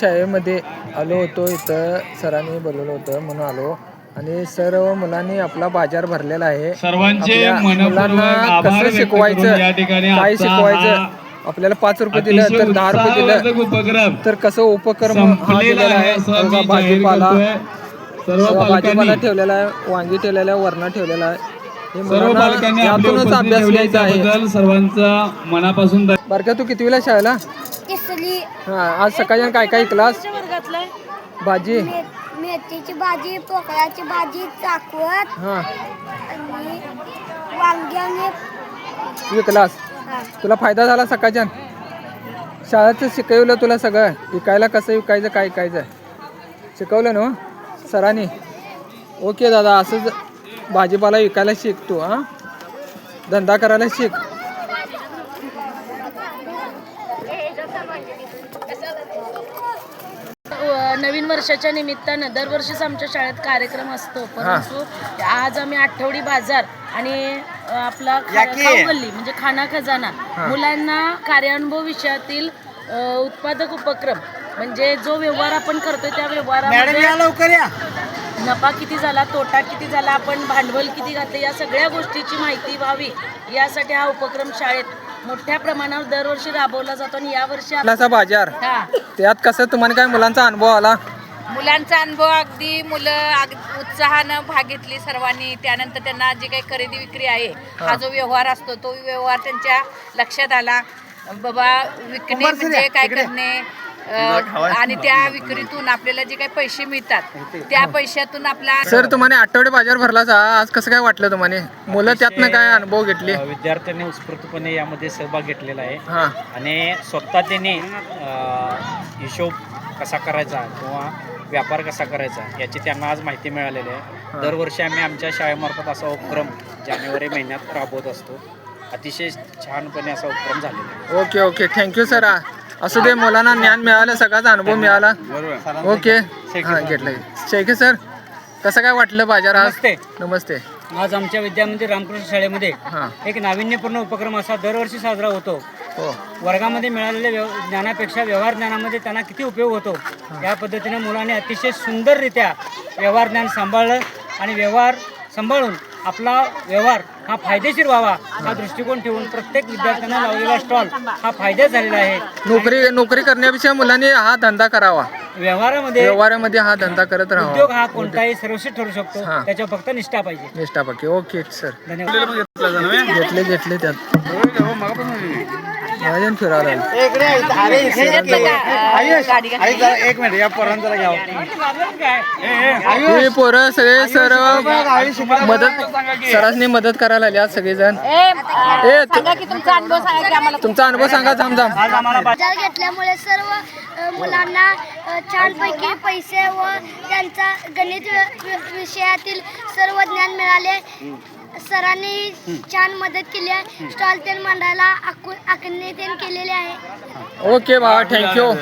शाळेमध्ये आलो होतो, इथं सरांनी बोलवलं होतं म्हणून आलो आणि सर्व मुलांनी आपला बाजार भरलेला आहे. सर्वांचे मुलांना कसं शिकवायचं, काय शिकवायचं, आपल्याला 5 रुपये दिलं तर 10 रुपये दिलं तर कसं उपक्रम हा दिलेला आहे. भाजीपाला ठेवलेला आहे, वांगी ठेवलेला आहे, वरणा ठेवलेला आहे. हे मुलांना यातूनच अभ्यास घ्यायचा आहे. सर्वांचा मनापासून. बरं तू कितवीला शाळेला? हा, आज सकाळी काय काय क्लास? भाजी, मेथीची भाजी, पोकळ्याची भाजी, चाकवत हा आणि वांगी आणि क्लास. तुला फायदा झाला सकाळच्या शाळेत? शिकवलं तुला सगळं, विकायला कसं विकायचं, काय विकायचं शिकवलं ना सरांनी? ओके दादा, असंच भाजीपाला विकायला शिक तू, हा धंदा करायला शिक. नवीन वर्षाच्या निमित्तानं दरवर्षीच आमच्या शाळेत कार्यक्रम असतो, परंतु आज आम्ही आठवडी बाजार आणि आपला खाऊगल्ली म्हणजे खाना खजाना मुलांना कार्यानुभव विषयातील उत्पादक उपक्रम म्हणजे जो व्यवहार आपण करतोय त्या व्यवहारामध्ये नफा किती झाला, तोटा किती झाला, आपण भांडवल किती घातलं, या सगळ्या गोष्टीची माहिती व्हावी यासाठी हा उपक्रम शाळेत मोठ्या प्रमाणावर दरवर्षी राबवला जातो. आणि यावर्षी बाजार त्यात कसं तुम्हाला काय मुलांचा अनुभव आला? मुलांचा अनुभव अगदी मुलं उत्साहानं भाग घेतली सर्वांनी. त्यानंतर त्यांना जे काही खरेदी विक्री आहे हा जो व्यवहार असतो तो व्यवहार त्यांच्या लक्षात आला. बाबा विकणे म्हणजे काय करणे आणि त्या विक्रीतून आपल्याला जे काही पैसे मिळतात त्या पैशातून आपला. सर तुम्हाला आठवडे बाजार भरला आज कसं काय वाटलं तुम्हाला? मुलं त्यातनं काय अनुभव घेतले? विद्यार्थ्यांनी उत्स्फूर्तपणे यामध्ये सहभाग घेतलेला आहे आणि स्वतः त्यांनी हिशोब कसा करायचा किंवा व्यापार कसा करायचा याची त्यांना आज माहिती मिळालेली आहे. दरवर्षी आम्ही आमच्या शाळेमार्फत असा उपक्रम जानेवारी महिन्यात राबवत असतो. अतिशय छानपणे असा उपक्रम झालेला आहे. Okay okay, thank you sir. असू दे, मुलांना ज्ञान मिळालं, सगळ्याचा अनुभव मिळाला. ओके, हां घेतलं. शेखे सर, कसं काय वाटलं बाजार आज? नमस्ते. आज आमच्या विद्यामंदिर रामकृष्ण शाळेमध्ये एक नाविन्यपूर्ण उपक्रम असा दरवर्षी साजरा होतो. वर्गामध्ये मिळालेल्या ज्ञानापेक्षा व्यवहार ज्ञानामध्ये त्यांना किती उपयोग होतो या पद्धतीने मुलांनी अतिशय सुंदररित्या व्यवहार ज्ञान सांभाळलं आणि व्यवहार सांभाळून आपला व्यवहार हा फायदेशीर व्हावा हा दृष्टिकोन ठेवून प्रत्येक विद्यार्थ्यांना लावलेला स्टॉल हा फायदा झालेला आहे. नोकरी करण्यापेक्षा मुलांनी हा धंदा करावा. व्यवहारामध्ये हा धंदा करत राहावा. उद्योग हा कोणताही सर्वश्रेष्ठ ठरू शकतो, त्याच्यावर फक्त निष्ठा पाहिजे. निष्ठा पाहिजे. ओके सर, धन्यवाद. घेतले त्यात फिरायला पोरं सगळे सरांनी मदत करायला आली आज सगळेजण. तुमचा अनुभव सांगा. बाजार घेतल्यामुळे सर्व मुलांना छानपैकी पैसे व त्यांचा गणित विषयातील सर्व ज्ञान मिळाले. सरांनी छान मदत केली आहे. स्टॉल तेल मांडायला आखणी तेल केलेले आहे. ओके बाबा, थँक्यू.